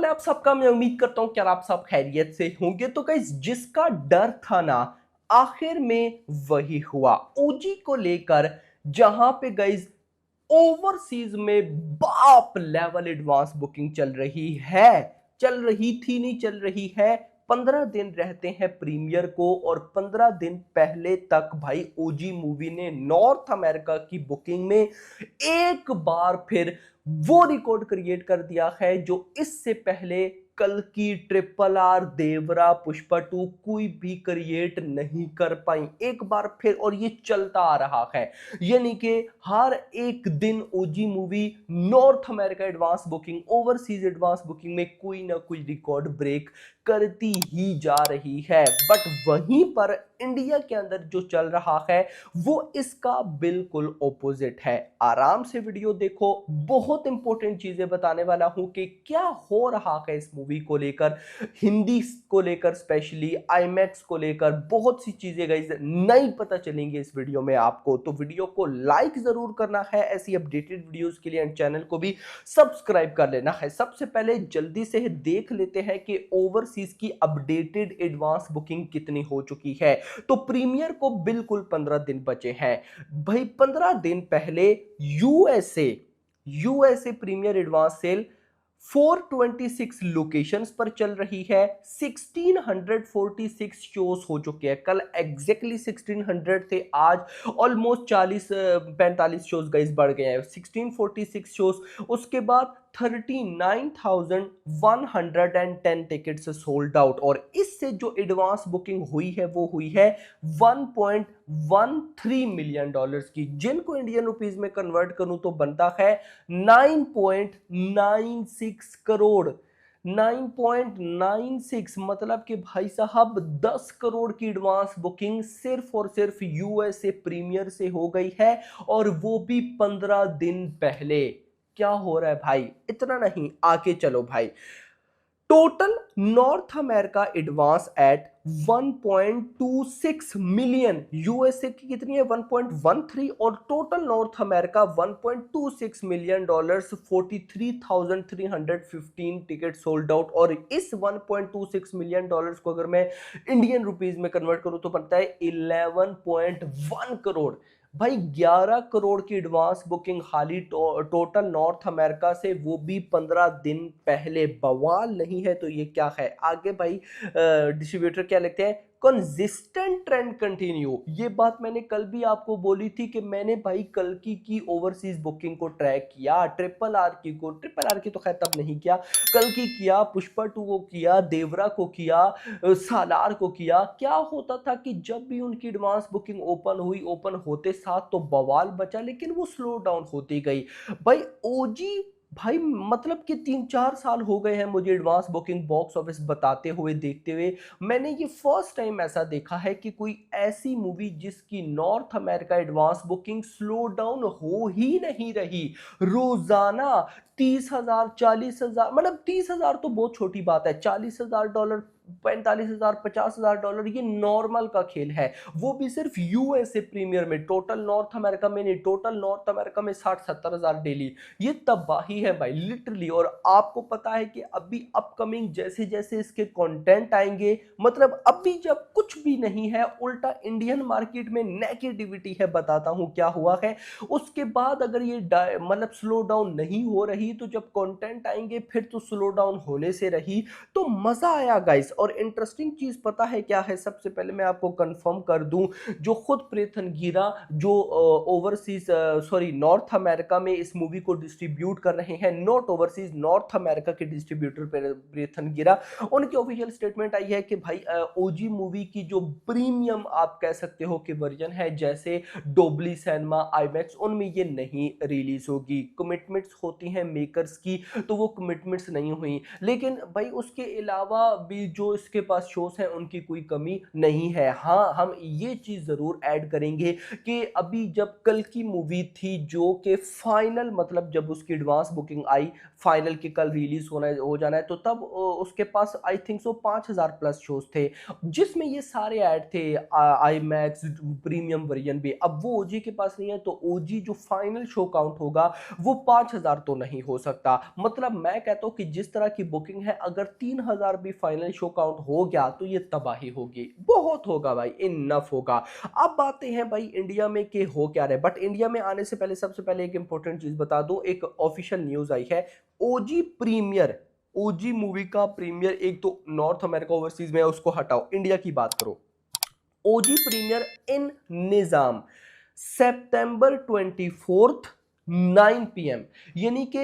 है आप सबका? मैं उम्मीद करता हूं कि आप सब खैरियत से होंगे। तो गाइस, जिसका डर था ना, आखिर में वही हुआ। ओजी को लेकर जहां पे गाइस ओवरसीज में बाप लेवल एडवांस बुकिंग चल रही है, चल रही थी नहीं चल रही है। 15 दिन रहते हैं प्रीमियर को और 15 दिन पहले तक भाई ओजी मूवी ने नॉर्थ अमेरिका की बुकिंग में एक बार फिर वो रिकॉर्ड क्रिएट कर दिया है जो इससे पहले कल की ट्रिपल आर, देवरा, पुष्पा 2 कोई भी क्रिएट नहीं कर पाई एक बार फिर। और ये चलता आ रहा है, यानी कि हर एक दिन OG movie North America advance booking, overseas advance booking में कोई ना कोई रिकॉर्ड ब्रेक करती ही जा रही है। बट वहीं पर इंडिया के अंदर जो चल रहा है वो इसका बिल्कुल ऑपोजिट है। आराम से वीडियो देखो, बहुत इंपॉर्टेंट चीजें बताने वाला हूं कि क्या हो रहा है इस मूवी को लेकर, हिंदी को लेकर, स्पेशली आईमैक्स को लेकर बहुत सी चीजें गाइस नई पता चलेंगी इस वीडियो में आपको। तो वीडियो को लाइक जरूर करना है ऐसी अपडेटेड वीडियोस के लिए, एंड चैनल को भी सब्सक्राइब कर लेना है। सबसे पहले जल्दी से देख लेते हैं कि ओवरसीज की अपडेटेड एडवांस बुकिंग कितनी हो चुकी है। तो प्रीमियर को बिल्कुल 15 दिन बचे हैं भाई। 15 दिन पहले USA USA premiere advance sale 426 locations पर चल रही है। 1646 शोज हो चुके हैं। कल एग्जैक्टली 1600 थे, आज ऑलमोस्ट 40-45 शोज गाइस बढ़ गए हैं। 1646 शोज, उसके बाद 39,110 टिकट्स सोल्ड आउट। और इससे जो एडवांस बुकिंग हुई है वो हुई है 1.13 मिलियन डॉलर्स की, जिनको इंडियन रुपीस में कन्वर्ट करूं तो बनता है 9.96 करोड़। 9.96 मतलब कि भाई साहब 10 करोड़ की एडवांस बुकिंग सिर्फ और सिर्फ यूएसए प्रीमियर से हो गई है, और वो भी 15 दिन पहले। क्या हो रहा है भाई? इतना नहीं, आगे चलो भाई। Total north America advance at 1.26 million. USA की कितनी है? 1.13। और total north America 1.26 million dollars, 43,315 ticket sold out. और इस 1.26 मिलियन डॉलर्स को अगर मैं इंडियन रुपीस में कन्वर्ट करूं तो बनता है 11.1 करोड़। भाई 11 करोड़ की एडवांस बुकिंग हाली टोटल नॉर्थ अमेरिका से, वो भी 15 दिन पहले। बवाल नहीं है तो ये क्या है? आगे भाई डिस्ट्रीब्यूटर क्या लिखते हैं? Consistent trend continue. ये बात मैंने कल भी आपको बोली थी कि मैंने भाई कल की ओवरसीज बुकिंग को ट्रैक किया, ट्रिपल आर की तो खैर तब नहीं किया, कल की किया, पुष्पा 2 को किया, देवरा को किया, सालार को किया। क्या होता था कि जब भी उनकी एडवांस बुकिंग ओपन हुई, ओपन होते साथ तो बवाल बचा, लेकिन वो स्लो डाउन होती गई। भाई ओजी भाई मतलब कि 3-4 साल हो गए हैं मुझे एडवांस बुकिंग बॉक्स ऑफिस बताते हुए, देखते हुए। मैंने ये फर्स्ट टाइम ऐसा देखा है कि कोई ऐसी मूवी जिसकी north America advance booking slow down हो ही नहीं रही। रोजाना 30,000, 40,000, मतलब 30,000 तो बहुत छोटी बात है, $40,000, 45,000, $50,000 ये नॉर्मल का खेल है। वो भी सिर्फ यूएसए प्रीमियर में, टोटल नॉर्थ अमेरिका में नहीं, टोटल नॉर्थ अमेरिका में 60-70,000 डेली। ये तबाही है भाई लिटरली। और आपको पता है कि अभी अपकमिंग जैसे जैसे इसके कंटेंट आएंगे, मतलब अभी जब कुछ भी नहीं है, उल्टा इंडियन मार्केट में नेगेटिविटी है। बताता हूं क्या हुआ है। उसके बाद अगर ये मतलब स्लो डाउन नहीं हो रही, तो जब कंटेंट आएंगे फिर तो स्लो डाउन होने से रही। तो मजा आया गाइस। और इंटरेस्टिंग चीज पता है क्या है? सबसे पहले मैं आपको कंफर्म कर दूं, जो खुद प्रेथन गिरा, जो ओवरसीज सॉरी नॉर्थ अमेरिका में इस मूवी को डिस्ट्रीब्यूट कर रहे हैं, नॉट ओवरसीज, नॉर्थ अमेरिका के डिस्ट्रीब्यूटर प्रेथन गिरा, उनकी ऑफिशियल स्टेटमेंट आई है कि भाई ओजी मूवी की जो प्रीमियम आप कह सकते हो कि वर्जन है, जैसे डोबली सिनेमा, आईमैक्स, उनमें ये नहीं रिलीज होगी। कमिटमेंट्स होती हैं मेकर्स की, तो वो कमिटमेंट्स नहीं हुई। लेकिन भाई उसके अलावा भी जो जो इसके पास शोज हैं उनकी कोई कमी नहीं है। हाँ, हम ये चीज जरूर ऐड करेंगे कि अभी जब कल की मूवी थी जो कि फाइनल, मतलब जब उसकी एडवांस बुकिंग आई फाइनल के कल रिलीज होना हो जाना है, तो तब उसके पास I think so 5,000 plus shows थे जिसमें ये सारे ऐड थे, आई मैक्स प्रीमियम वर्जन भी। अब वो ओजी के पास नहीं है, तो ओजी जो फाइनल शो काउंट होगा वो 5,000 तो नहीं हो सकता। मतलब मैं कहता हूं कि जिस तरह की बुकिंग है, अगर 3,000 भी फाइनल शो काउंट हो गया तो ये तबाही होगी, बहुत होगा भाई, इनफ होगा। अब बातें हैं भाई इंडिया में कि हो क्या रहे, बट इंडिया में आने से पहले सबसे पहले एक इंपॉर्टेंट चीज बता दूं, एक ऑफिशियल न्यूज आई है। ओजी प्रीमियर, ओजी मूवी का प्रीमियर, एक तो नॉर्थ अमेरिका ओवरसीज में है, उसको हटाओ, इंडिया की बात करो। ओजी प्रीमियर इन निजाम सितंबर 24 9 PM, यानी कि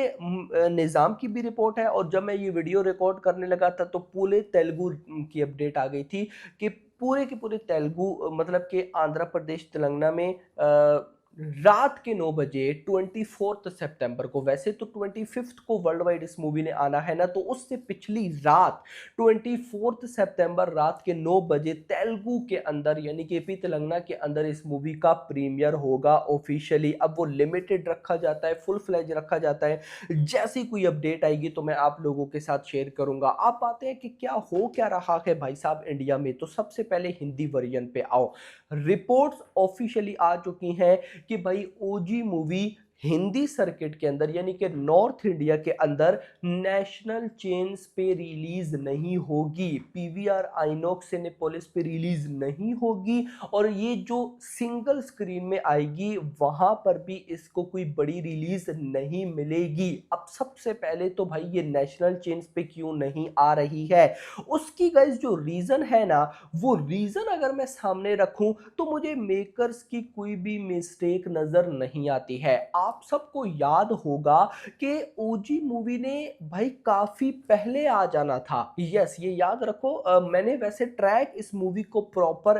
निजाम की भी रिपोर्ट है। और जब मैं ये वीडियो रिकॉर्ड करने लगा था तो पूरे तेलुगु की अपडेट आ गई थी कि पूरे के पूरे तेलुगु, मतलब कि आंध्र प्रदेश तेलंगाना में रात के 9 बजे 24 सितंबर को, वैसे तो 25 को वर्ल्ड वाइड इस मूवी ने आना है ना, तो उससे पिछली रात 24 सितंबर रात के 9 बजे तेलुगु के अंदर, यानी कि एपी तेलंगाना के अंदर इस मूवी का प्रीमियर होगा ऑफिशियली। अब वो लिमिटेड रखा जाता है, फुल फ्लेज रखा जाता है, जैसी कोई अपडेट आएगी तो मैं आप लोगों के साथ शेयर करूंगा। आप पाते हैं कि क्या हो क्या रहा है भाई साहब इंडिया में, तो सबसे पहले हिंदी वर्जन पे आओ। रिपोर्ट्स ऑफिशियली आ चुकी हैं कि भाई ओजी मूवी हिंदी सर्किट के अंदर, यानी कि नॉर्थ इंडिया के अंदर नेशनल चेन्स पे रिलीज नहीं होगी, पीवीआर आइनॉक्स सिनेपोलिस पे रिलीज नहीं होगी, और ये जो सिंगल स्क्रीन में आएगी वहां पर भी इसको कोई बड़ी रिलीज नहीं मिलेगी। अब सबसे पहले तो भाई ये नेशनल चेन्स पे क्यों नहीं आ रही है, उसकी गाइस जो रीजन है ना, वो रीजन अगर मैं सामने रखूं तो मुझे मेकर्स की कोई भी मिस्टेक नजर नहीं आती है। आप सबको याद होगा कि ओजी मूवी ने भाई काफी पहले आ जाना था, यस ये याद रखो। मैंने वैसे ट्रैक इस मूवी को प्रॉपर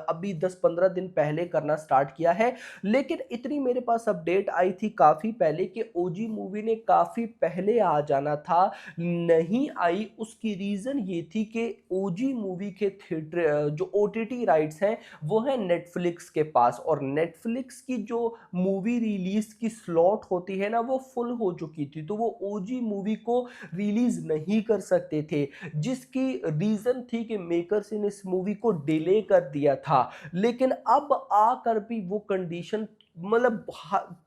अभी 10-15 दिन पहले करना स्टार्ट किया है, लेकिन इतनी मेरे पास अपडेट आई थी काफी पहले कि ओजी मूवी ने काफी पहले आ जाना था, नहीं आई। उसकी रीजन ये थी कि ओजी मूवी के थिएटर जो ओटीटी राइट्स हैं वो है नेटफ्लिक्स के पास, और नेटफ्लिक्स की जो मूवी रिलीज की स्लॉट होती है ना वो फुल हो चुकी थी, तो वो ओजी मूवी को रिलीज नहीं कर सकते थे, जिसकी रीजन थी कि मेकर्स ने इस मूवी को डिले कर दिया था। लेकिन अब आकर भी वो कंडीशन, मतलब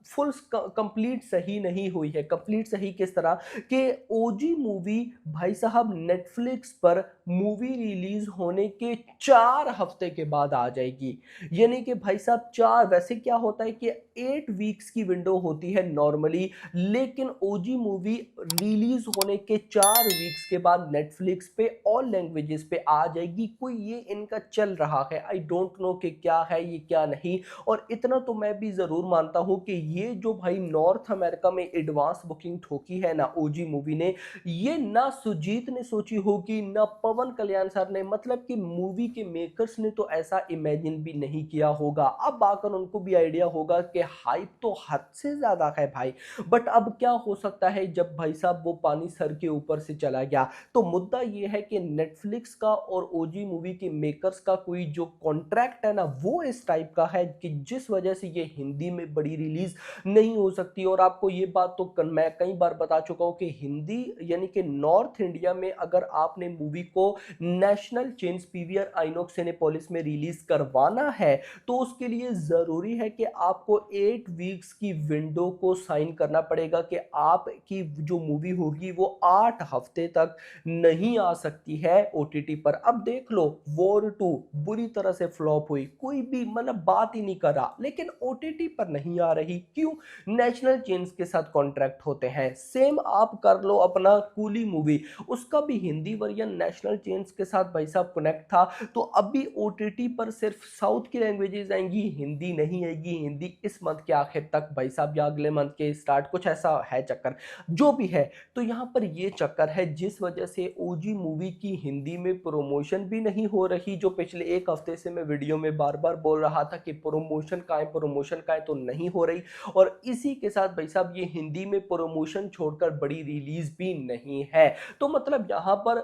फुल कंप्लीट सही नहीं हुई है। कंप्लीट सही किस तरह कि ओजी मूवी भाई साहब नेटफ्लिक्स पर मूवी रिलीज होने के 4 हफ्ते के बाद आ जाएगी, यानी कि भाई साहब 4, वैसे क्या होता है कि 8 वीक्स की विंडो होती है नॉर्मली, लेकिन ओजी मूवी रिलीज होने के 4 वीक्स के बाद नेटफ्लिक्स पे ऑल लैंग्वेजेस पे आ जाएगी। कोई ये इनका चल रहा है, आई डोंट नो कि क्या है ये क्या नहीं। और इतना तो मैं भी जरूर मानता हूं कि ये जो भाई नॉर्थ अमेरिका में एडवांस बुकिंग ठोकी है ना ओजी मूवी ने, ये ना सुजीत ने सोची होगी ना पवन कल्याण सर ने, मतलब कि मूवी के मेकर्स ने तो ऐसा इमेजिन भी नहीं किया होगा। अब आकर उनको भी आइडिया होगा कि हाइप तो हद से ज्यादा है भाई, बट अब क्या हो सकता है जब भाई साहब वो पानी सर के ऊपर से चला गया। तो मुद्दा ये है कि नेटफ्लिक्स का और ओजी मूवी के मेकर्स का कोई जो कॉन्ट्रैक्ट है ना वो इस टाइप का है कि जिस वजह से ये हिंदी में बड़ी रिलीज नहीं हो सकती। और आपको ये बात तो मैं कई बार बता चुका हूं कि हिंदी यानी कि नॉर्थ इंडिया में अगर आपने मूवी को national chains PVR INOX Cinepolis में रिलीज करवाना है तो उसके लिए जरूरी है कि आपको 8 वीक्स की विंडो को साइन करना पड़ेगा कि आपकी जो मूवी होगी वो 8 हफ्ते तक नहीं आ सकती है ओटीटी पर। अब देख लो वॉर 2 बुरी तरह से फ्लॉप हुई, कोई भी मतलब बात ही नहीं कर रहा, लेकिन ओटीटी पर नहीं आ रही, क्यों? नेशनल चेन्स के साथ कॉन्ट्रैक्ट होते हैं। सेम आप कर लो अपना कूली मूवी, उसका भी हिंदी वर्जन नेशनल चेन्स के साथ भाई साहब कनेक्ट था, तो अभी ओटीटी पर सिर्फ साउथ की लैंग्वेजेस आएंगी, हिंदी नहीं आएगी। हिंदी इस मंथ के आखिर तक भाई साहब या अगले मंथ के स्टार्ट, कुछ ऐसा है चक्कर जो भी है। तो यहाँ पर ये चक्कर है जिस वजह से ओजी मूवी की हिंदी में प्रमोशन भी नहीं हो रही, जो पिछले 1 हफ्ते से मैं वीडियो में बार बार बोल रहा था कि प्रमोशन का है तो नहीं हो रही। और इसी के साथ भाई साहब ये हिंदी में प्रमोशन छोड़कर बड़ी रिलीज भी नहीं है। तो मतलब यहाँ पर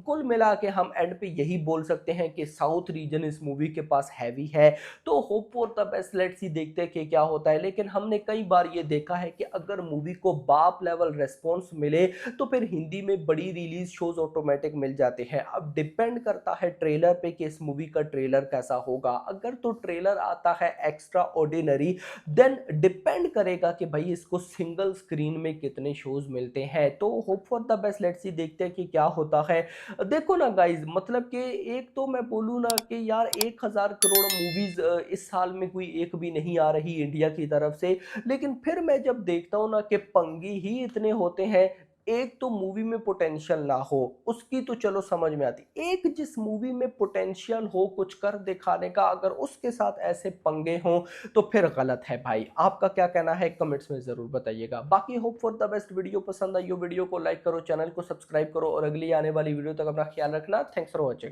कुल मिला के हम एंड पे यही बोल सकते हैं कि साउथ रीजन इस मूवी के पास हैवी है। तो hope for the best, let's see देखते हैं कि क्या होता है। लेकिन हमने कई बार ये देखा है कि अगर मूवी को बाप लेवल रेस्पॉन्स मिले तो फिर हिंदी में बड़ी रिलीज शोज ऑटोमेटिक मिल जाते हैं। अब डिपेंड करता है ट्रेलर पे कि इस मूवी का ट्रेलर कैसा होगा। अगर तो ट्रेलर आता है एक्स्ट्रा ऑर्डिनरी, देन डिपेंड करेगा कि भाई इसको सिंगल स्क्रीन में कितने शोज मिलते हैं। तो hope for the best, let's see देखते हैं कि क्या होता है। देखो ना गाइज, मतलब कि एक तो मैं बोलूँ ना कि यार 1000 करोड़ मूवीज इस साल में कोई एक भी नहीं आ रही इंडिया की तरफ से। लेकिन फिर मैं जब देखता हूँ ना कि पंगे ही इतने होते हैं। एक तो मूवी में पोटेंशियल ना हो, उसकी तो चलो समझ में आती। एक जिस मूवी में पोटेंशियल हो कुछ कर दिखाने का, अगर उसके साथ ऐसे पंगे हों तो फिर गलत है भाई। आपका क्या कहना है कमेंट्स में जरूर बताइएगा। बाकी hope for the best, video पसंद आई हो वीडियो को लाइक करो, चैनल को सब्सक्राइब करो और अगली आने वाली वीडियो तक अपना ख्याल रखना। Thanks for watching.